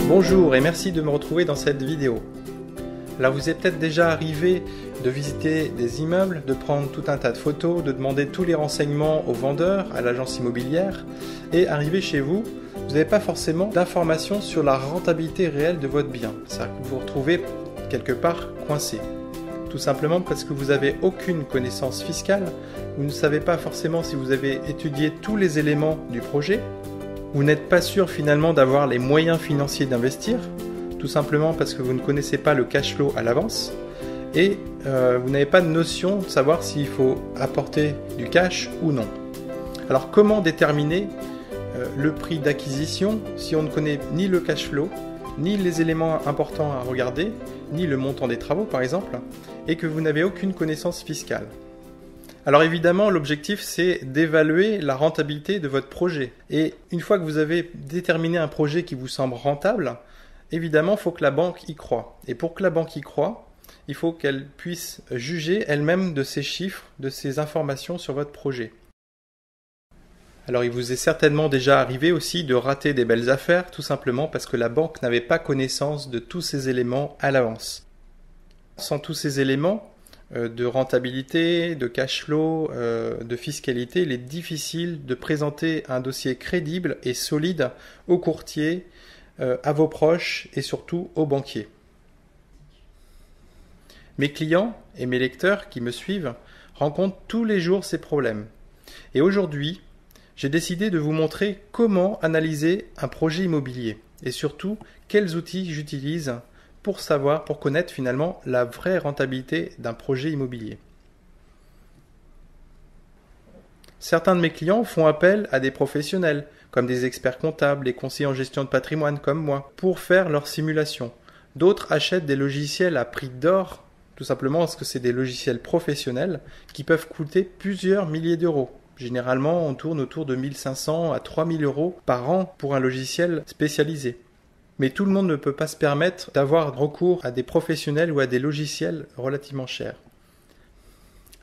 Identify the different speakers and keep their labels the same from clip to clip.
Speaker 1: Bonjour et merci de me retrouver dans cette vidéo. Alors vous êtes peut-être déjà arrivé de visiter des immeubles, de prendre tout un tas de photos, de demander tous les renseignements aux vendeurs, à l'agence immobilière, et arrivé chez vous, vous n'avez pas forcément d'informations sur la rentabilité réelle de votre bien. C'est-à-dire que vous vous retrouvez quelque part coincé. Tout simplement parce que vous n'avez aucune connaissance fiscale, vous ne savez pas forcément si vous avez étudié tous les éléments du projet, vous n'êtes pas sûr finalement d'avoir les moyens financiers d'investir, tout simplement parce que vous ne connaissez pas le cash flow à l'avance, et vous n'avez pas de notion de savoir s'il faut apporter du cash ou non. Alors comment déterminer le prix d'acquisition si on ne connaît ni le cash flow, ni les éléments importants à regarder, ni le montant des travaux par exemple, et que vous n'avez aucune connaissance fiscale? Alors évidemment, l'objectif c'est d'évaluer la rentabilité de votre projet. Et une fois que vous avez déterminé un projet qui vous semble rentable, évidemment, il faut que la banque y croie. Et pour que la banque y croie, il faut qu'elle puisse juger elle-même de ces chiffres, de ces informations sur votre projet. Alors il vous est certainement déjà arrivé aussi de rater des belles affaires, tout simplement parce que la banque n'avait pas connaissance de tous ces éléments à l'avance. Sans tous ces éléments de rentabilité, de cash flow, de fiscalité, il est difficile de présenter un dossier crédible et solide aux courtiers, à vos proches et surtout aux banquiers. Mes clients et mes lecteurs qui me suivent rencontrent tous les jours ces problèmes. Et aujourd'hui, j'ai décidé de vous montrer comment analyser un projet immobilier et surtout quels outils j'utilise pour connaître finalement la vraie rentabilité d'un projet immobilier. Certains de mes clients font appel à des professionnels, comme des experts comptables, des conseillers en gestion de patrimoine comme moi, pour faire leurs simulations. D'autres achètent des logiciels à prix d'or, tout simplement parce que c'est des logiciels professionnels qui peuvent coûter plusieurs milliers d'euros. Généralement, on tourne autour de 1500 à 3000 euros par an pour un logiciel spécialisé. Mais tout le monde ne peut pas se permettre d'avoir recours à des professionnels ou à des logiciels relativement chers.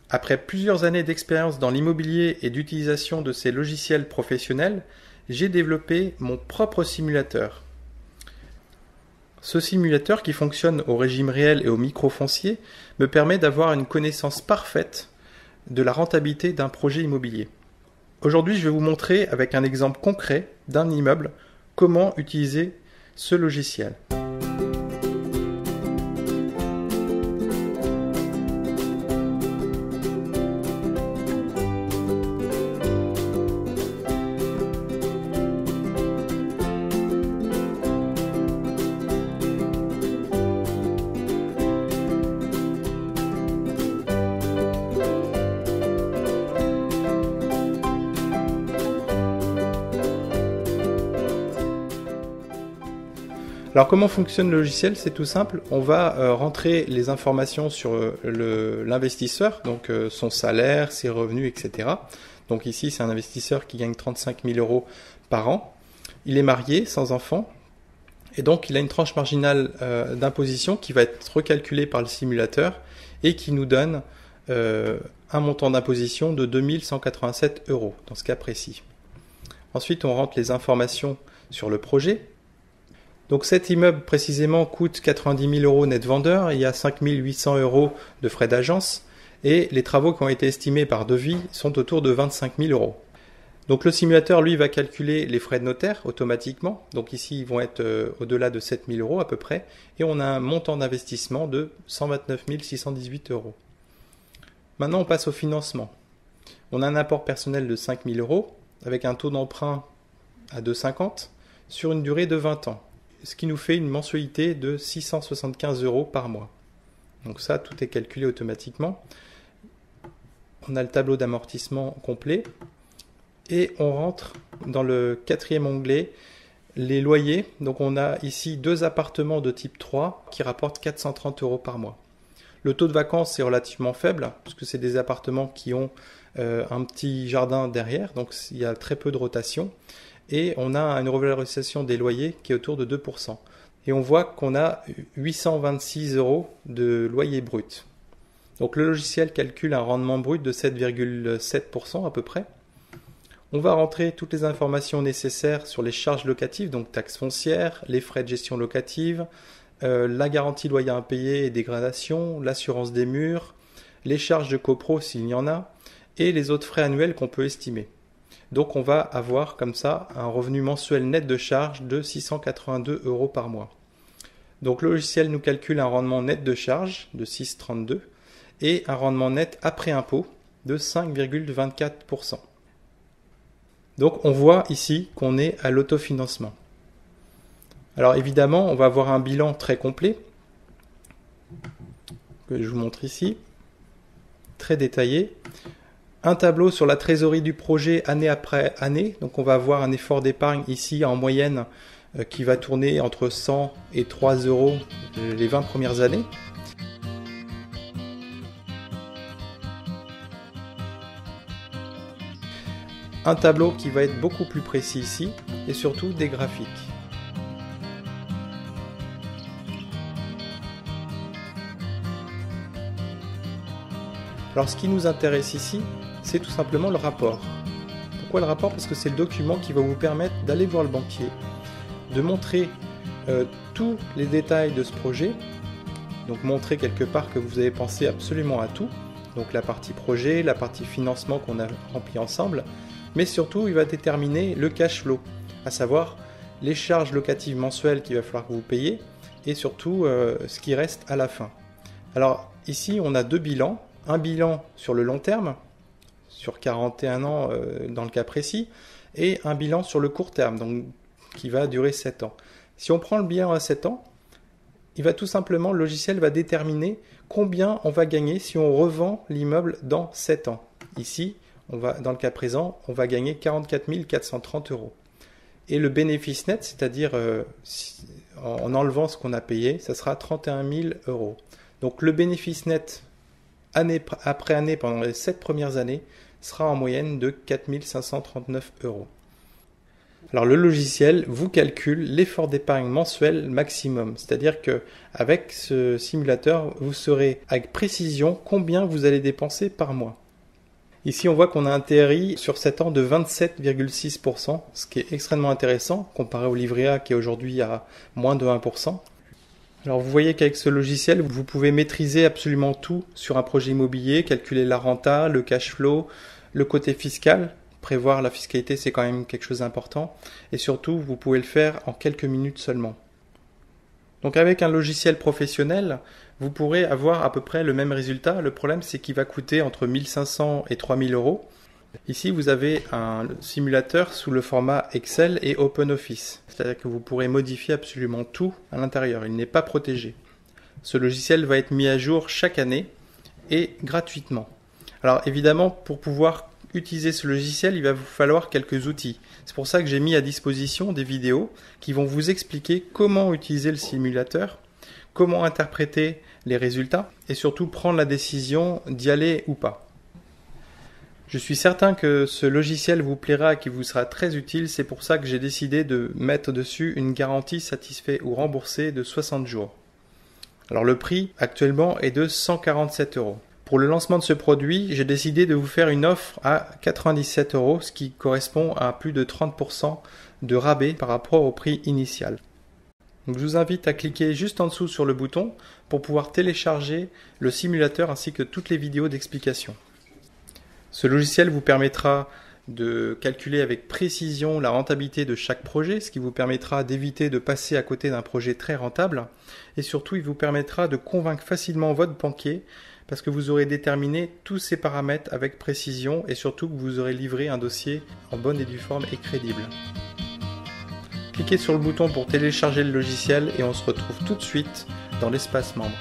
Speaker 1: Après plusieurs années d'expérience dans l'immobilier et d'utilisation de ces logiciels professionnels, j'ai développé mon propre simulateur. Ce simulateur qui fonctionne au régime réel et au micro-foncier me permet d'avoir une connaissance parfaite de la rentabilité d'un projet immobilier. Aujourd'hui, je vais vous montrer avec un exemple concret d'un immeuble comment utiliser ce logiciel. Alors comment fonctionne le logiciel? C'est tout simple, on va rentrer les informations sur l'investisseur, donc son salaire, ses revenus, etc. Donc ici c'est un investisseur qui gagne 35 000 euros par an. Il est marié, sans enfant, et donc il a une tranche marginale d'imposition qui va être recalculée par le simulateur et qui nous donne un montant d'imposition de 2187 euros dans ce cas précis. Ensuite on rentre les informations sur le projet. Donc cet immeuble précisément coûte 90 000 euros net vendeur, il y a 5 800 euros de frais d'agence et les travaux qui ont été estimés par devis sont autour de 25 000 euros. Donc le simulateur lui va calculer les frais de notaire automatiquement, donc ici ils vont être au-delà de 7 000 euros à peu près et on a un montant d'investissement de 129 618 euros. Maintenant on passe au financement. On a un apport personnel de 5 000 euros avec un taux d'emprunt à 2,50 sur une durée de 20 ans. Ce qui nous fait une mensualité de 675 euros par mois. Donc ça, tout est calculé automatiquement. On a le tableau d'amortissement complet. Et on rentre dans le quatrième onglet, les loyers. Donc on a ici 2 appartements de type 3 qui rapportent 430 euros par mois. Le taux de vacances est relativement faible, puisque c'est des appartements qui ont un petit jardin derrière, donc il y a très peu de rotation. Et on a une revalorisation des loyers qui est autour de 2%. Et on voit qu'on a 826 euros de loyer brut. Donc le logiciel calcule un rendement brut de 7,7% à peu près. On va rentrer toutes les informations nécessaires sur les charges locatives, donc taxes foncières, les frais de gestion locative, la garantie loyer impayé et dégradation, l'assurance des murs, les charges de copro s'il y en a, et les autres frais annuels qu'on peut estimer. Donc on va avoir comme ça un revenu mensuel net de charge de 682 € par mois. Donc le logiciel nous calcule un rendement net de charge de 6,32 et un rendement net après impôt de 5,24%. Donc on voit ici qu'on est à l'autofinancement. Alors évidemment, on va avoir un bilan très complet, que je vous montre ici, très détaillé. Un tableau sur la trésorerie du projet année après année. Donc on va avoir un effort d'épargne ici en moyenne qui va tourner entre 100 et 3 € les 20 premières années. Un tableau qui va être beaucoup plus précis ici et surtout des graphiques. Alors ce qui nous intéresse ici, c'est tout simplement le rapport. Pourquoi le rapport? Parce que c'est le document qui va vous permettre d'aller voir le banquier, de montrer tous les détails de ce projet, donc montrer quelque part que vous avez pensé absolument à tout, donc la partie projet, la partie financement qu'on a rempli ensemble, mais surtout il va déterminer le cash flow, à savoir les charges locatives mensuelles qu'il va falloir que vous payiez et surtout ce qui reste à la fin. Alors ici on a deux bilans, un bilan sur le long terme, sur 41 ans dans le cas précis, et un bilan sur le court terme, donc qui va durer 7 ans. Si on prend le bilan à 7 ans, il va tout simplement, le logiciel va déterminer combien on va gagner si on revend l'immeuble dans 7 ans. Ici, dans le cas présent, on va gagner 44 430 €. Et le bénéfice net, c'est-à-dire en enlevant ce qu'on a payé, ça sera 31 000 €. Donc le bénéfice net année après année pendant les 7 premières années sera en moyenne de 4 539 €. Alors le logiciel vous calcule l'effort d'épargne mensuel maximum, c'est-à-dire que avec ce simulateur, vous saurez avec précision combien vous allez dépenser par mois. Ici, on voit qu'on a un TRI sur 7 ans de 27,6%, ce qui est extrêmement intéressant comparé au livret A qui est aujourd'hui à moins de 1%. Alors vous voyez qu'avec ce logiciel, vous pouvez maîtriser absolument tout sur un projet immobilier, calculer la renta, le cash flow, le côté fiscal. Prévoir la fiscalité, c'est quand même quelque chose d'important. Et surtout, vous pouvez le faire en quelques minutes seulement. Donc avec un logiciel professionnel, vous pourrez avoir à peu près le même résultat. Le problème, c'est qu'il va coûter entre 1 500 et 3 000 €. Ici, vous avez un simulateur sous le format Excel et OpenOffice. C'est-à-dire que vous pourrez modifier absolument tout à l'intérieur. Il n'est pas protégé. Ce logiciel va être mis à jour chaque année et gratuitement. Alors évidemment, pour pouvoir utiliser ce logiciel, il va vous falloir quelques outils. C'est pour ça que j'ai mis à disposition des vidéos qui vont vous expliquer comment utiliser le simulateur, comment interpréter les résultats et surtout prendre la décision d'y aller ou pas. Je suis certain que ce logiciel vous plaira et qu'il vous sera très utile. C'est pour ça que j'ai décidé de mettre dessus une garantie satisfait ou remboursée de 60 jours. Alors le prix actuellement est de 147 €. Pour le lancement de ce produit, j'ai décidé de vous faire une offre à 97 €, ce qui correspond à plus de 30% de rabais par rapport au prix initial. Donc, je vous invite à cliquer juste en dessous sur le bouton pour pouvoir télécharger le simulateur ainsi que toutes les vidéos d'explication. Ce logiciel vous permettra de calculer avec précision la rentabilité de chaque projet, ce qui vous permettra d'éviter de passer à côté d'un projet très rentable. Et surtout, il vous permettra de convaincre facilement votre banquier parce que vous aurez déterminé tous ces paramètres avec précision et surtout que vous aurez livré un dossier en bonne et due forme et crédible. Cliquez sur le bouton pour télécharger le logiciel et on se retrouve tout de suite dans l'espace membre.